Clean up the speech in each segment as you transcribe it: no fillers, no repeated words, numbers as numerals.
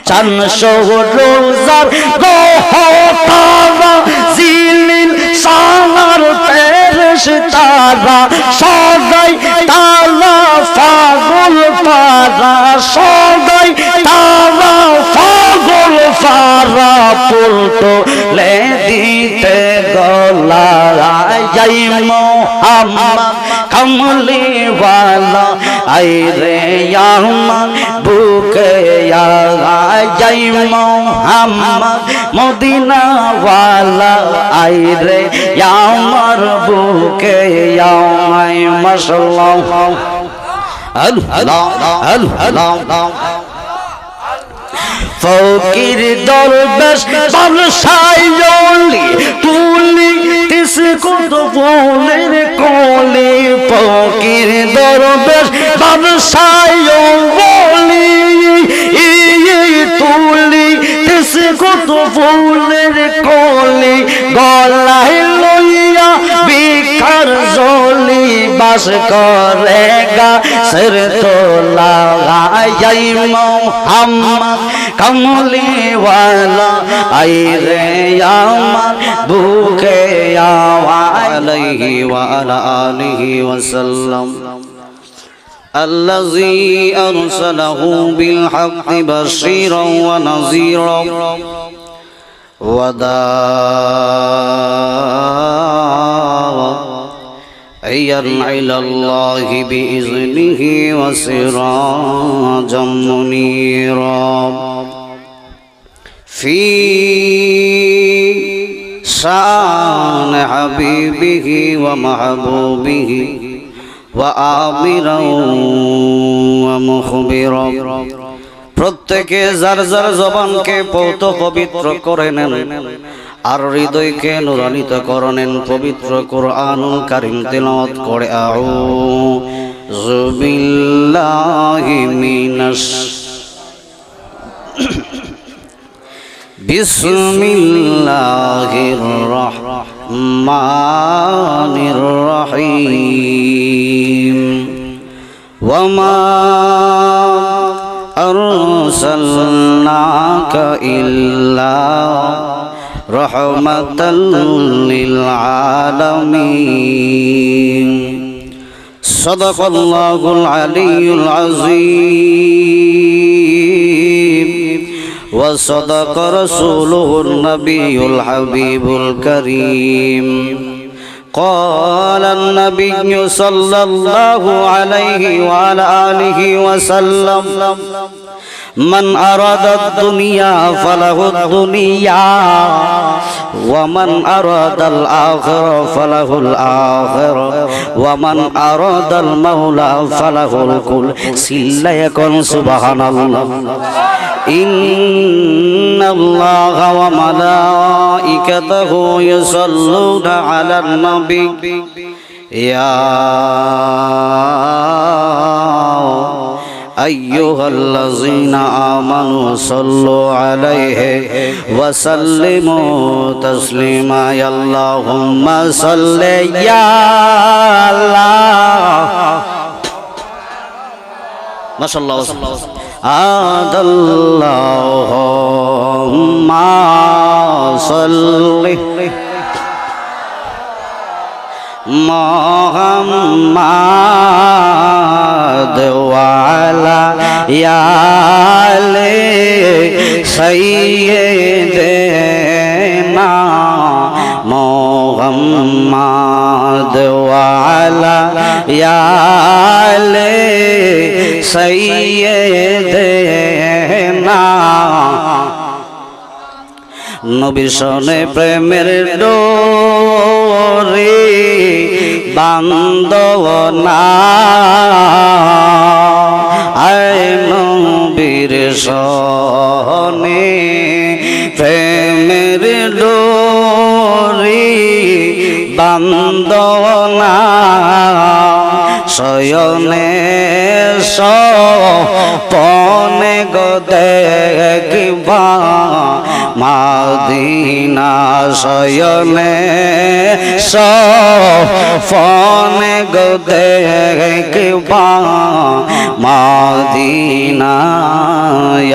চানশো রোজার গোহতারা জিলিল সালার পেরেশ তারা সদাই তালা ফাগুল পারা সদাই তালা ফাগুল পারা পুলটো লে দিতে গলা যাই মোহাম্মদ কমলি वाला आए रे यामन बुके या जाई मोहम्मद मदीना वाला आए रे यामर बुके या माशाअल्लाह अल्लाह फकीर दरवेश बादशाही तुली तिसको तो बोले कोले फकीर दरवेश बादशाही बोली तुली तिसको तो बोले कोले गलाय लइया बिकार जोली बस करेगा सिर तो लगाई मोहम्मद कमली वाला आई रे यामन भूखे अलैहि व अला आलिहि वसल्लम الذي أرسله بالحق بشيرا ونذيرا وداعيا إلى الله بإذنه وسراجا منيرا في شان حبيبه ومحبوبه وآمرا ومخبرا প্রত্যেকে যার যার জবানকে পৌত পবিত্র করে নেন আর হৃদয়কে নূরান্বিত করে নেন পবিত্র কুরআনুল কারীম তেলাওয়াত করে আউযু বিল্লাহি মিনাশ বিসমিল্লাহির রহমানির রহিম ওয়ামা আরসালনাকা ইল্লা রাহমাতাল লিল আলামিন সাদাকাল্লাহুল আলিয়্যুল আযীম وصدق رسوله النبي الحبيب الكريم قال النبي صلى الله عليه وعلى آله وسلم من أراد الدنيا فله الدنيا ومن أراد الآخرة فله الآخرة ومن أراد المولى فله الكل سلا يكون سبحان الله إن الله وملائكته يصلون على النبي يا أيها الذين آمنوا صلوا عليه وسلموا تسليما يا اللهم صل يا الله ما شاء الله عاد اللهم صل محمد وعلى آل سيدنا محمد وعلى آل سيدنا নবীর সনে প্রেমের ডোরে বান্ধব না আয় নবীর সনে প্রেমের ডোরে বান্ধব না শয়নে সপনে গো দেখিবা মাদিনা শয়নে সফনে গো দেখবা মাদিনা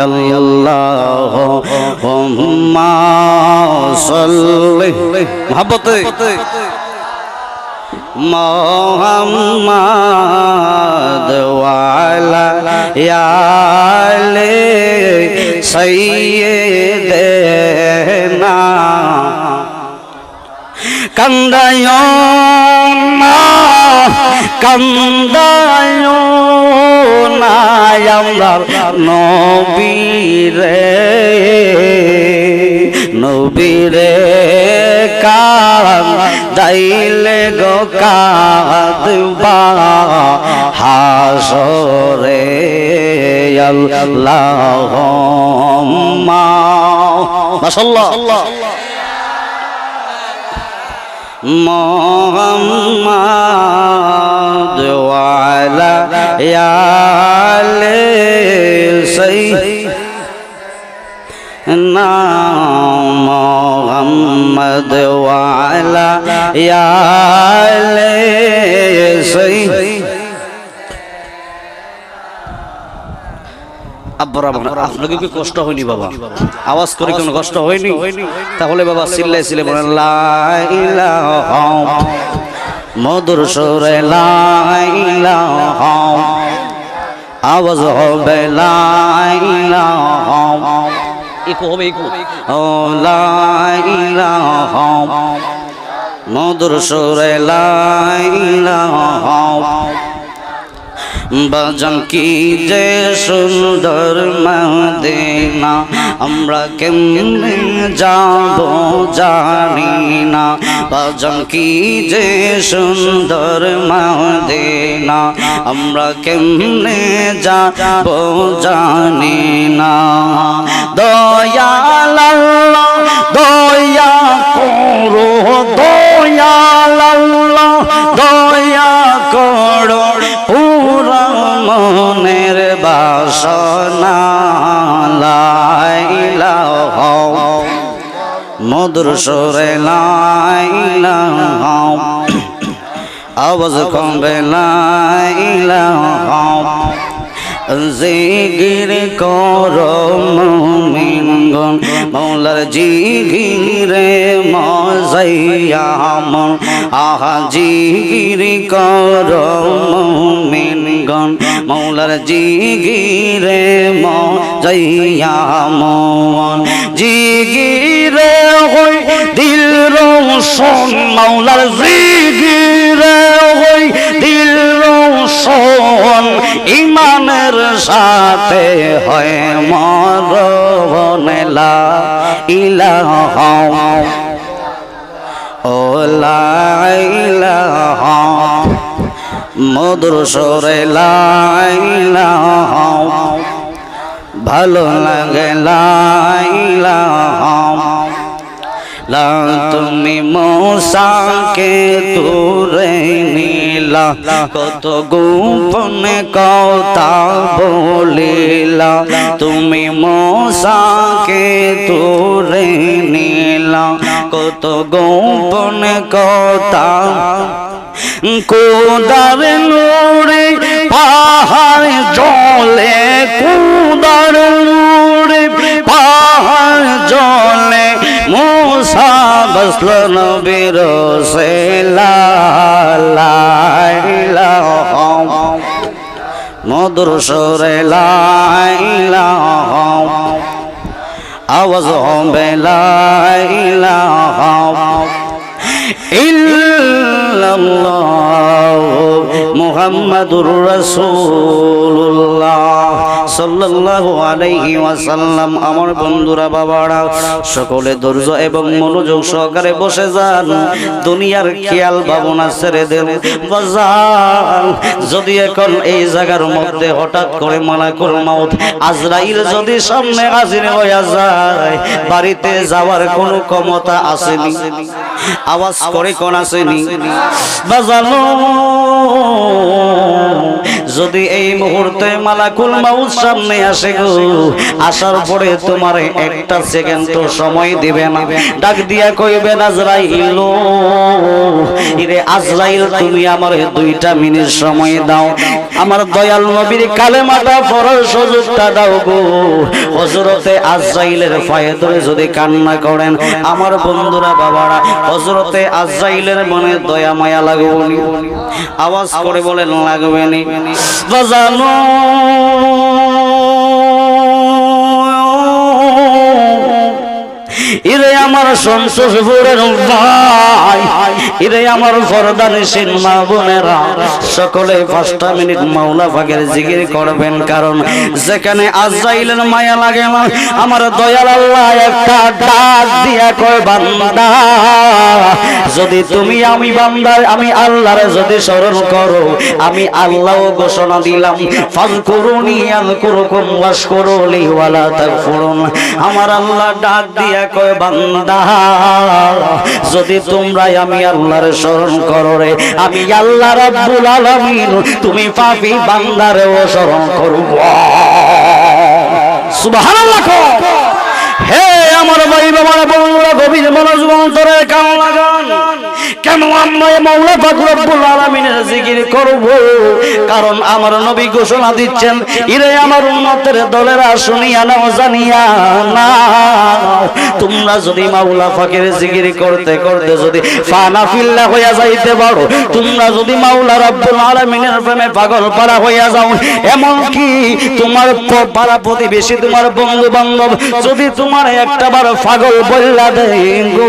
আল্লাহুম্মা সাল্লি মহব্বতে মুহাম্মাদ ওয়ালা আলি সাইয়্যিদিনা কান্দায়ো না কান্দায়ো না আমার নবীরে কান্দাইলে গো কাঁদবা হাসরে আল্লাহুম্মা মাশাআল্লাহ মুহাম্মাদ ওয়ালা আলি সাইয়্যিদিনা মুহাম্মাদ ওয়ালা আলি সাইয়্যিদিনা আপনাকে কি কষ্ট হয়নি বাবা? আওয়াজ করে কোনো কষ্ট হয়নি? তাহলে বাবা চিল্লাই চিল্লাই বলেন লা ইলাহা মধুর সুরে লা ইলাহা আওয়াজ হবে লা ইলাহা ইকো হবে ইকো ও লা ইলাহা মধুর সুরে লা ইলাহা বাজান কি যে সুন্দর মদিনা আমরা কেমনে যাব জানি না বাজান কি যে সুন্দর মদিনা আমরা কেমনে যাব জানি না দয়াল আল্লাহ দয়া করো দয়াল আল্লাহ দয়া করো পুরা মনের বাসনা লা ইলাহা মধুর সুরে লা ইলাহা আওয়াজ কমবে লা ইলাহা জিকির করো মুমিনগণ মৌলার জিকিরে মজাইয়া মন আহা জিকির করো মুমিনগণ মৌলার জিকিরে মজাইয়া মন জিকিরে হই দিল রোশন মৌলার জিকিরে হই দিল রোশন ইমানের সাথে হয় মরণ লা ইলাহা ও লা ইলাহা মধুর সুরে লা ইলাহা ভালো লাগে লা ইলাহা লা তুমি মূসাকে দূরে নিলা কত গোপনে কথা বলিলা তুমি মূসাকে দূরে নিলা কত গোপনে কথা খোদার নূরে পাহাড় জ্বলে খোদার নূরে পাহাড় জ্বলে মূসা বসল নবীর রসে লা ইলাহা মধুর সুরে লা ইলাহা আওয়াজ হবে লা ইলাহা ইল্লাল্লাহ মুহাম্মাদুর রাসূলুল্লাহ সাল্লাল্লাহু আলাইহি ওয়াসাল্লাম। আমার বন্ধুরা বাবারা সকলে ধৈর্য এবং মনোযোগ সহকারে বসে যান, দুনিয়ার খেয়াল ভাবনা ছেড়ে দেন। বাজান যদি এখন এই জায়গার মধ্যে হঠাৎ করে মালাকুল মউত আজরাইল যদি সামনে হাজির হয়ে যায়, বাড়িতে যাওয়ার কোনো ক্ষমতা আসেনি? আওয়াজ করে কোন আসেনি? বাজানো যদি এই মুহূর্তে মালাকুল মাউত সামনে আসে গো, আসার পরে তোমার একটা সেকেন্ড তো সময় দিবে না, ডাক দিয়া কইবেন আজরাইল, ইরে আজরাইল তুমি আমার 2টা মিনিট সময় দাও, আমার দয়াল নবীর কালেমাটা পড়ার সুযোগটা দাও গো। হযরতে আজরাইলের পায়ে ধরে যদি কান্না করেন আমার বন্ধুরা বাবারা, হযরতে আজরাইলের মনে দয়া মায়া লাগবে নি? আওয়াজ করে বলেন লাগবে নি? বাজানো ইরে আমার সন্তোষপুরের ভাই, ইরে আমার ফরদানিসীন মা বোনেরা, সকলে 5টা মিনিট মাওলা পাকের জিকির করবেন, কারণ যেখানে আজরাইলের মায়া লাগে না, আমার দয়াল আল্লাহ একটা ডাক দিয়া কয় বান্দা, যদি তুমি আমি বান্দার আমি আল্লাহরে যদি স্মরণ করো, আমি আল্লাহও ঘোষণা দিলাম ফাযকুরুনি আযকুরুকুম ওয়াশকুরুলি ওয়ালা তাকফুরুন। আমার আল্লাহ ডাক দিয়া কয় বান্দা, যদি তোমরা আমি আল্লাহর স্মরণ করো রে, আমি আল্লাহ রাব্বুল আলামিন তুমি পাপী বান্দারেও স্মরণ করব। সুবহানাল্লাহ। হে আমার ভাই বাবারা বন্ধুরা, গভীর মনোযোগ অন্তরে কান লাগান। কেন আমরা মাওলা পাক রব্বুল আলামিনের জিকির করব? কারণ আমার নবী ঘোষণা দিচ্ছেন, ইরে আমার উম্মতের দলেরা শুনিয়া নাও জানিয়া না, তোমরা যদি মাওলা পাকের জিকির করতে করতে যদি ফানা ফিল্লা হইয়া যাইতে পারো, তোমরা যদি মাওলা রব্বুল আলামিনের প্রেমে পাগল পারা হইয়া যাও, এমন কি তোমার পাড়া প্রতিবেশী তোমার বন্ধু বান্ধব যদি তোমার একটা বার পাগল বললা দেয় গো,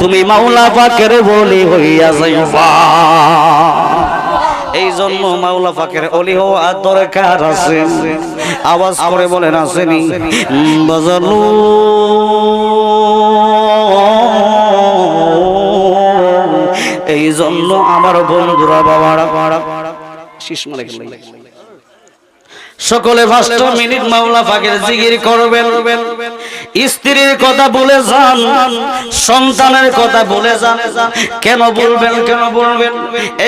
তুমি মাওলা পাকের বলি হইয়া যাইবা। এই জন্য মাওলা পাকের ওলি হওয়া দরকার আছে। আওয়াজ করে বলেন আসেনি? বাজালু এই জন্য আমার বন্ধুরা বাবারা শিশমালে সকলে 5টা মিনিট মাওলা পাকের জিকির করবেন। স্ত্রীর কথা ভুলে যান, সন্তানের কথা ভুলে যান। কেন বলবেন? কেন বলবেন?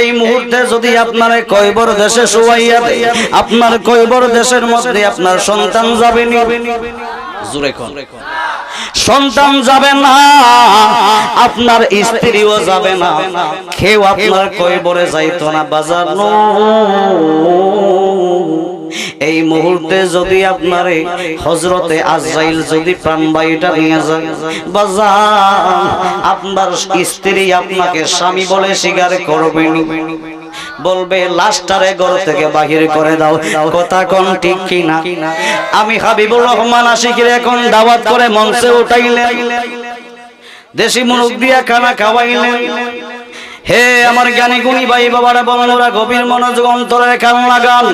এই মুহূর্তে যদি আপনার কয়বর দেশে শোয়াইয়া দেয়, আপনার কয়বর দেশের মধ্যে আপনার সন্তান যাবে নি? জোরে কোন সন্তান যাবে না, আপনার স্ত্রীও যাবে না, কেউ আপনার কয়বরে যাইতো না। বাজানো এই মুহূর্তে যদি আপনারে হযরতে আজরাইল যদি প্রাণবায়ুটা নিয়ে যায়, বাজান আপনার স্ত্রী আপনাকে স্বামী বলে স্বীকার করবে না, বলবে লাশটারে ঘর থেকে বাহির করে দাও। কথা কোন ঠিক কিনা? আমি হাবিবুর রহমান আশিকের এখন দাওয়াত করে মঞ্চে উঠাইলেন, দেশি মুরগ দিয়া খানা খাওয়াইলেন। হে আমার জ্ঞানী গুণী ভাই বাবারা বন্ধুরা, গভীর মনোযোগ অন্তরে কান লাগান।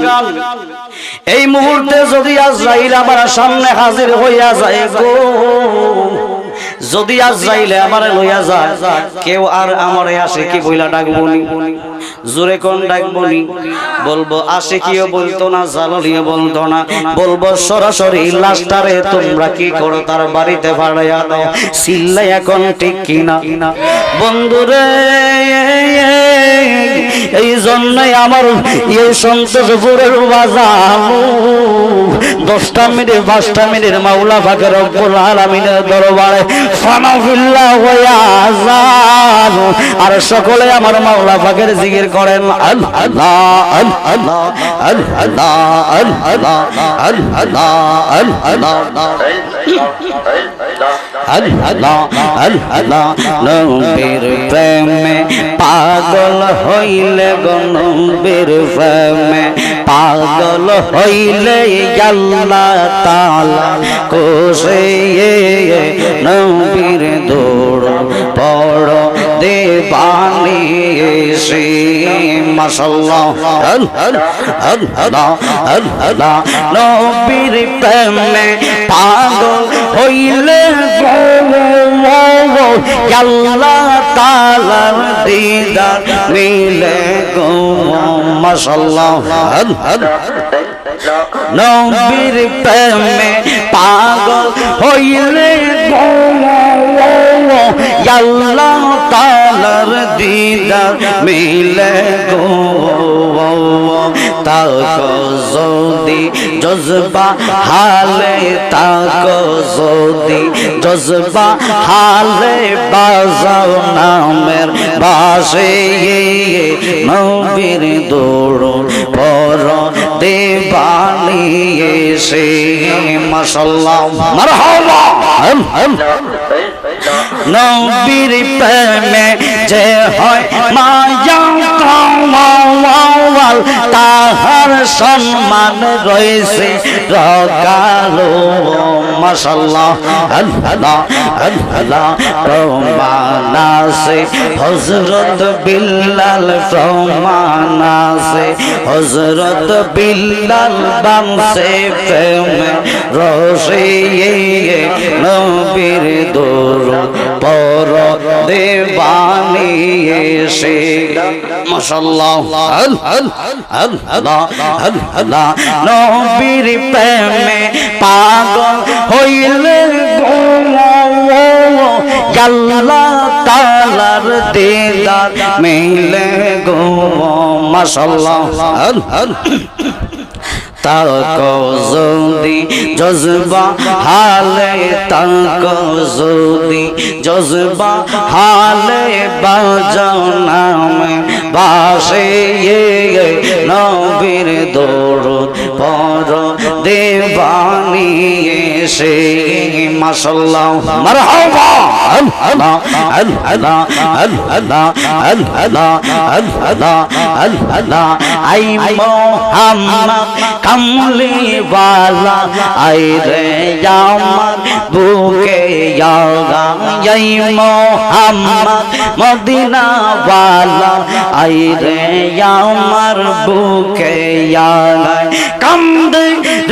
এই মুহূর্তে যদি আজরাইল আমার সামনে হাজির হইয়া যায় গো, যদি আজরাইলে আমারে লইয়া যায়, কেউ আর আমারে আশিকি বইলা ডাকবনি? জোরে কোন ডাকবনি? বলবো আশিকিও বলতো না, জালালিও বলতো না, বলবো সরাসরি লাশটারে তোমরা কি করো তার বাড়িতে ভাড়াইয়া দাও। চিল্লাইয়া কোন ঠিক কিনা? বন্ধুরে এই জন্যই আমার এই সন্তোষপুরের বাজার 10টা মিনিট 5টা মিনিট মাওলা পাকের রব্বুল আলামিনের দরবারে ফানা ফিল্লাহ হইয়া যান। আর সকলে আমার মাওলা পাকের জিকির করেন আল্লাহ আল্লাহ আল্লাহ আল্লাহ আল্লাহ আল্লাহ আল্লাহ। নবীর প্রেমে পাগল হইলে গো, নবীর প্রেমে পাগল হইলে আল্লাহ তাআলা কোসে নবীর দৌড় পড় দেবানি সে মাশাআল্লাহ আল্লাহ আল্লাহ। নবীর প্রেমে পাগল হইলে আল্লাহ তাআলার দিদার মিলে গো মাশাআল্লাহ। নবীর প্রেমে পাগল হইলে আল্লাহ তাআলা তালার দিদার মিলে গো তাকো যদি জজবা হালে তাকো যদি জজবা হালে বাজাও নামের বাসে নবীর দৌড় পর দেবানি এসে মাশাআল্লাহ মারহাবা নবীর প্রেমে যে হয় মায়া কাওয়াল তাহার সম্মান রয়েছে রকালো মাশাআল্লাহ আল্লাহ আল্লাহ প্রমাণ আছে হযরত বিল্লাল প্রমাণ আছে হযরত বিল্লাল বামসে প্রেমে রসে নবীর দরুদ পর দেবানি এসে মাশাআল্লাহ আল্লাহ আল্লাহ নবীর প্রেমে পাগল হইলে গো আল্লাহ তাআলার দিদার মিলে গো মাশাআল্লাহ তাকো যদি জজবা হালে তাকো যদি জজবা হালে বাজাও নামে বাসে নবীর দরুদ পর দেবানি এসে মাশাআল্লাহ মারহাবা আল্লাহ আল্লাহ আল্লাহ আল্লাহ আল্লাহ আল্লাহ আই মোহাম্মদ কমলি वाला आए रे यामत बुके यागा यही मोहम्मद मदीना वाला आए रे यामर बुके यागा कमद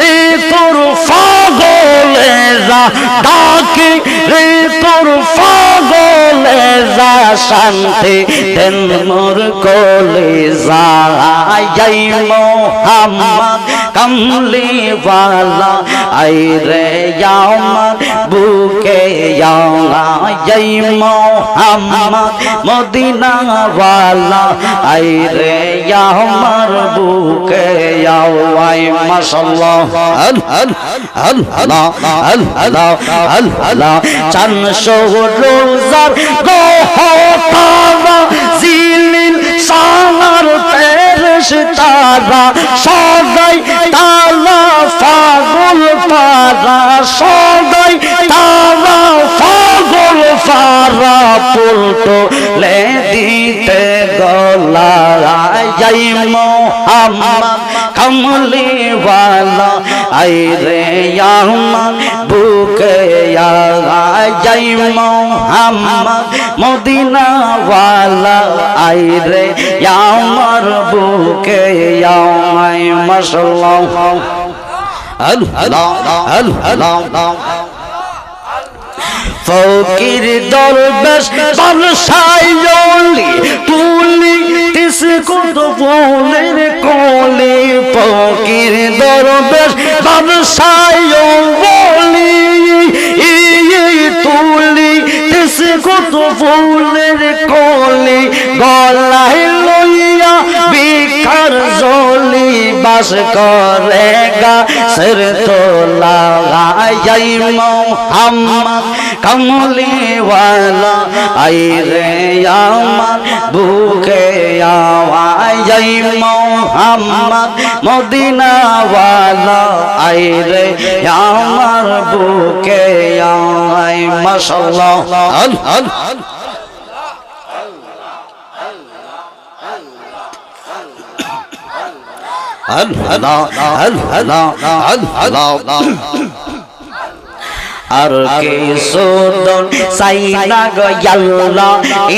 रे तुर फागोले जा डाके रे तुर फागोले जा शांति दिन मोर कोले जा यही मोहम्मद कमली वाला आई रे यामत बुके यागा यही मोहम्मद मदीना वाला आई रे यामर बुके यावाई माशाअल्लाह अल्लाह अल्लाह अल्लाह चन रोजार गो तारा जिलिल सागर पेरिश तारा सदाई ताला फागुल पारा सदाई ताला फागुल पारा पुलटो ले दीते गला यही मोहम्मद कमली वाला आई रे यामत बुके यागा यही मोहम्मद मदीना वाला आई रे यामर बुके यामाय माशाअल्लाह अल्लाह फकीर दरवेश बरसायोली तुली तिसको तो बोलेर कोली फकीर दरवेश बरसायोली तुली तिसको तो बोलेर कोली गलाय लइया बिखार जोली बास करेगा सिर तो लगाई मोहम्मद कमली वाला आई रे यामत बुके यावाई मोहम्मद मदीना वाला आई रे यामर बुके यावाई माशाअल्लाह আর কে সুদন সাইনা গয়াল্লা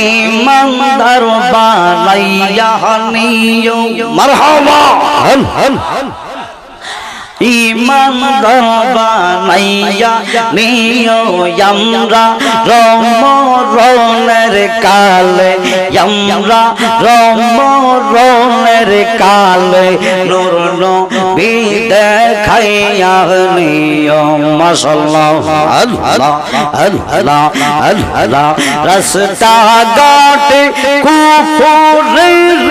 ইমানদার বানাইয়া নিও মারহাবা ইমানদার মাইয়া নিও আমরা রমরনের কালে আমরা রমরনের কালে নূর নবী দেখাইয়া নিও মাশাআল্লাহ আল্লাহ আল্লাহ আল্লাহ রাস্তা ঘাটে কুফরের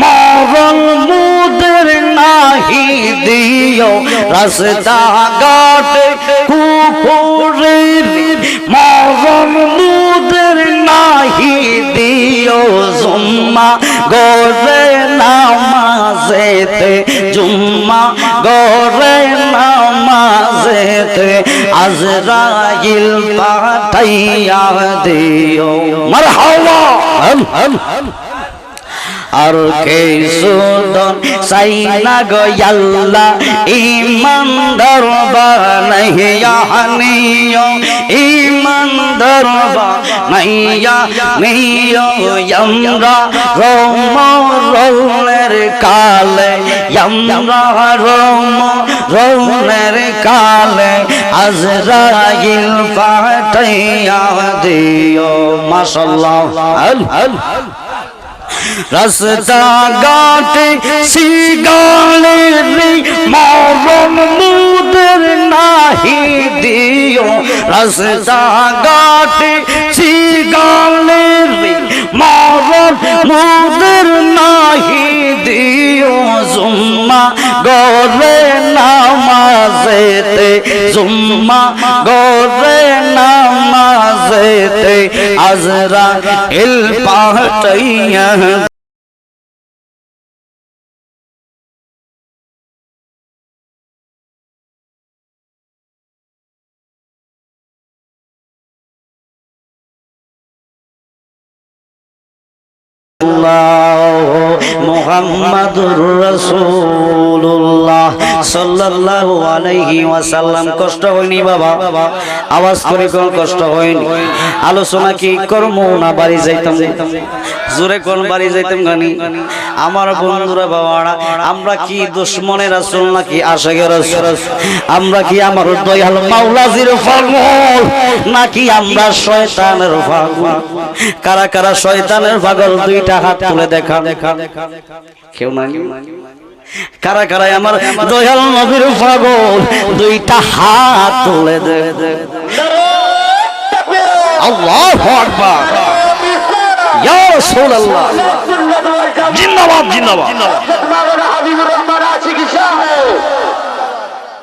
মরণ মুদের নাহি দিও রাস্তা ঘাটে কুফরের মরণ মুদের নাহি দিও জুম্মা গরে নামাজেতে জুম্মা গরে নামাজেতে আজরাইল পাঠাইয়া দিও মারহাবা আর কে সুদন সাইনা গো আল্লাহ ঈমান দরবানাইয়া নিও ঈমান দরবানাইয়া নিও আমরা রমরনের কালে আমরা রমরনের কালে আজরাইল পাঠাইয়া দিও মাশাআল্লাহ রাস্তা ঘাটে সিগালের মরণ মুদের নাহি দিও রাস্তা ঘাটে সিগালের মরণ মুদের নাহি দিও জুম্মা গরে নামাজেতে জুম্মা গরে নামাজেতে আজরাইল পাঠাইয়া মুহাম্মাদুর রাসূলুল্লাহ সাল্লাল্লাহু আলাইহি ওয়াসাল্লাম। কষ্ট হয়নি বাবা? আওয়াজ করে কোন কষ্ট হয়নি? আলোচনা কি করব না বাড়ি যাইতাম? জোরে কোন বাড়ি যাইতাম গানি? আমার বন্ধুরা বাবারা, আমরা কি দুশমনের রাসূল নাকি আশিকের রাসূল? আমরা কি আমার দয়াল মাওলাজির পাগল নাকি আমরা শয়তানের পাগল? কারা কারা শয়তানের পাগল দুইটা হাত তুলে দেখা। কেউ নাই? কারা কারা আমার দয়াল নবীর পাগল দুইটা হাত তুলে দে। আল্লাহু আকবার, ইয়া রাসূলুল্লাহ, জিন্দাবাদ জিন্দাবাদ।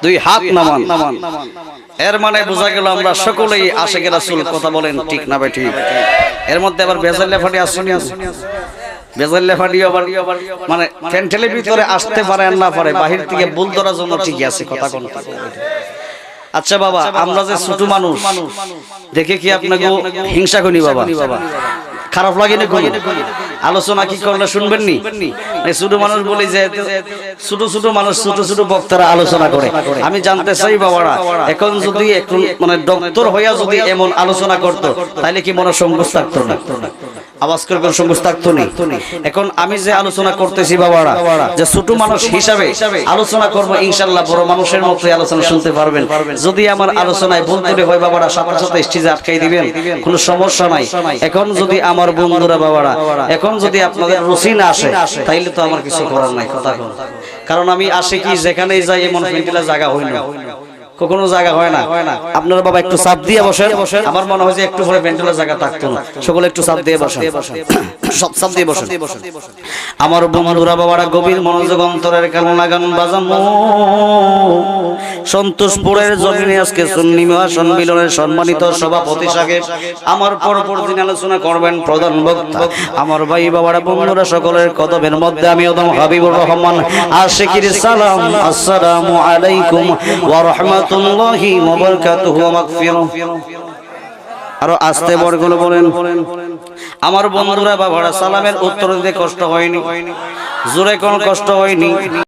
দুই হাত নামান। এর মানে বোঝা গেল আমরা সকলেই আশিক রাসূল। কথা বলেন ঠিক না ভাই? ঠিক। এর মধ্যে আবার বেজাল্লা ফাটি আসুনি আছে। বেজাল্লা ফাটি আবার মানে ফ্যান্টেলের ভিতরে আসতে পারে না পারে, বাহির থেকে বুল ধরার জন্য ঠিকই আছে। কথা কোন? আচ্ছা বাবা, আমরা যে ছোট মানুষ দেখে কি আপনাকে হিংসা করি বাবা? খারাপ লাগে না? আলোচনা কি করলে শুনবেন নি? ছোট মানুষ বলি যে ছোট ছোট মানুষ, ছোট ছোট বক্তারা আলোচনা করে। আমি জানতে চাই বাবারা, এখন যদি একটু মানে ডক্টর হইয়া যদি এমন আলোচনা করতো তাহলে কি মনে সংকোচ থাকতো না? আওয়াজ করে কোন সংকোচ থাকতো না? এখন আমি যে আলোচনা করতেছি বাবারা, যে ছোট মানুষ হিসাবে আলোচনা করবো, ইনশাআল্লাহ বড় মানুষের মতো আলোচনা শুনতে পারবেন। যদি আমার আলোচনায় ভুল ত্রুটি হয় বাবারা, সাথে সাথে স্টেজে আটকাই দিবেন, কোনো সমস্যা নাই। এখন যদি আমার বন্ধুরা বাবারা, এখন যদি আপনাদের রুচি না আসে তাইলে তো আমার কিছু করার নাই। কথা কোন? কারণ আমি আসে কি যেখানেই যাই এমন ফিল্টার জায়গা হয় না, কখনো জায়গা হয় না। আপনারা বাবা একটু চাপ দিয়ে বসেন। আমার মনে হয় যে একটু পরে ভেন্টিলের জায়গা থাকতো না। সকলে একটু চাপ দিয়ে বসেন, সব চাপ দিয়ে বসেন। আমার বন্ধুরা বাবারা, গভীর মনোযোগ অন্তরের কারণে গান বাজামো। সন্তোষপুরের জমিনে আজকে সুন্নি মহাসন মিলনের সম্মানিত সভাপতি সাহেব আমার পরপর দিন আলোচনা করবেন প্রধান বক্তা। আমার ভাই বাবারা বন্ধুরা, সকলের কদমের মধ্যে আমি ওদম হাবিবুর রহমান আশিকির সালাম। আসসালামু আলাইকুম ওয়া রাহমাতুল্লাহি ওয়া বারাকাতুহু ওয়া মাগফিরাহ। আরো আস্তে বড়গুলো বলেন। আমার বন্ধুরা বাবারা, সালামের উত্তর দিতে কষ্ট হয়নি? জোরে কোন কষ্ট হয়নি?